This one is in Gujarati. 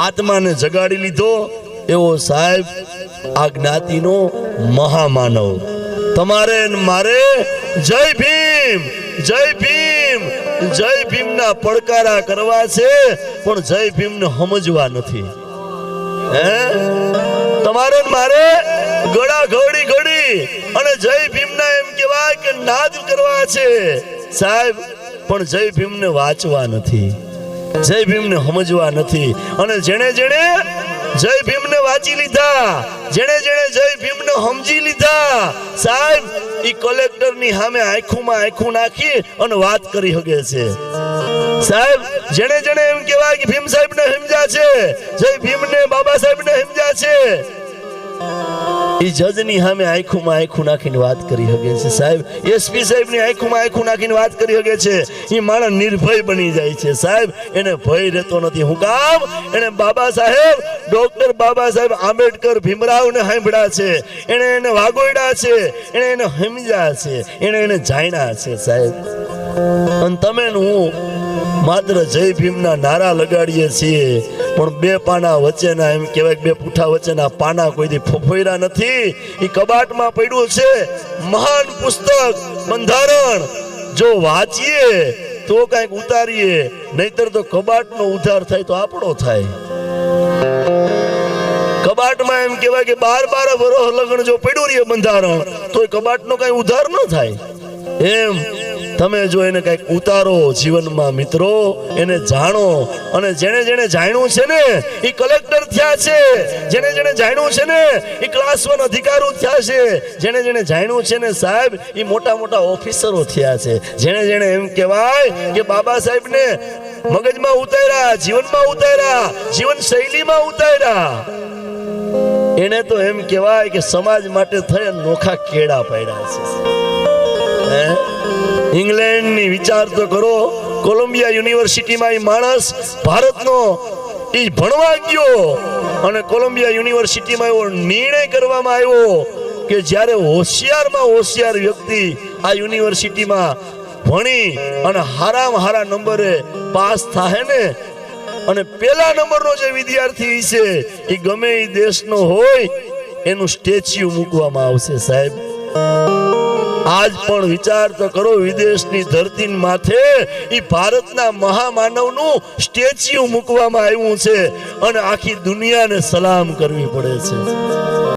આત્માને જગાડી લીધો એવો સાહેબ આ જ્ઞાતિનો મહામાનવ. તમારે ને મારે જય ભીમ જય ભીમ જય ભીમના પડકારા કરવા છે, પણ જય ભીમને સમજવા નથી. હે તમારે ને મારે ગળા ઘડી ઘડી અને જય ભીમના એમ કહેવાય કે નાદ કરવા છે સાહેબ, પણ જય ભીમને વાંચવા નથી, જય ભીમને સમજવા નથી. અને જેણે જેણે જય ભીમને વાંચી લીધા, જેણે જેણે જય ભીમને સમજી લીધા સાહેબ, ઈ કલેક્ટરની સામે આંખોમાં આંખું નાખી અને વાત કરી શકે છે સાહેબ. જેણે જેણે એમ કહેવાય કે ભીમ સાહેબને સમજ્યા છે, જય ભીમને બાબા સાહેબને સમજ્યા છે, ઈ જજની સામે આંખોમાં આંખું નાખીને વાત કરી શકે છે સાહેબ. એસપી સાહેબની આંખોમાં આંખું નાખીને વાત કરી શકે છે. ઈ માણસ નિર્ભય બની જાય છે સાહેબ, એને ભય રહેતો નથી. હું કામ? એને બાબા સાહેબ ડોક્ટર બાબા સાહેબ આંબેડકર ભીમરાવને સાંભળ્યા છે, એને વાગોડ્યા છે, એને સમજ્યા છે, એને જાણ્યા છે સાહેબ. અને તમે હું માત્ર જય ભીમના નારા લગાડીએ છીએ, પણ બે પાના વચ્ચેના એમ કહેવાય બે પૂઠા વચ્ચેના પાના કોઈથી ફફોયરા નથી. એ કબાટમાં પડ્યું છે મહાન પુસ્તક બંધારણ. જો વાંચીએ તો કઈક ઉતારીએ, નહીતર તો કબાટનો ઉધાર થાય તો આપણો થાય. કબાટમાં એમ કહેવાય કે 12 વર્ષ લગન જો પડ્યું રહીએ બંધારણ, તો એ કબાટનો કઈ ઉધાર ન થાય. એમ તમે જો એને કઈક ઉતારો જીવનમાં મિત્રો, એને જાણો. અને જેણે જેણે જાણ્યું છે ને એ કલેક્ટર થયા છે, જેણે જેણે જાણ્યું છે ને એ ક્લાસ 1 અધિકારી થયા છે, જેણે જેણે જાણ્યું છે ને સાહેબ એ મોટા મોટા ઓફિસરો થયા છે, જેણે જેણે એમ કહેવાય કે બાબા સાહેબને મગજમાં ઉતાર્યા, જીવનમાં ઉતાર્યા, જીવન શૈલીમાં ઉતાર્યા, એને તો એમ કહેવાય કે સમાજ માટે થઈ નોખા કેળા પાડ્યા છે. ઇંગ્લેન્ડની વિચાર તો કરો, કોલંબિયા યુનિવર્સિટીમાં એ માણસ ભારતનો એ ભણવા ગયો, અને કોલંબિયા યુનિવર્સિટીમાં એવો નિર્ણય કરવામાં આવ્યો કે જ્યારે હોશિયારમાં હોશિયાર વ્યક્તિ આ યુનિવર્સિટીમાં ભણી અને હારામાં હારા નંબરે પાસ થાય ને, અને પહેલા નંબરનો જે વિદ્યાર્થી છે એ ગમે એ દેશનો હોય એનું સ્ટેચ્યુ મૂકવામાં આવશે સાહેબ. આજ પણ વિચાર તો કરો, વિદેશની ધરતી માથે ઈ ભારતના મહામાનવનું સ્ટેચ્યુ મૂકવામાં આવ્યું છે, અને આખી દુનિયાને સલામ કરવી પડે છે.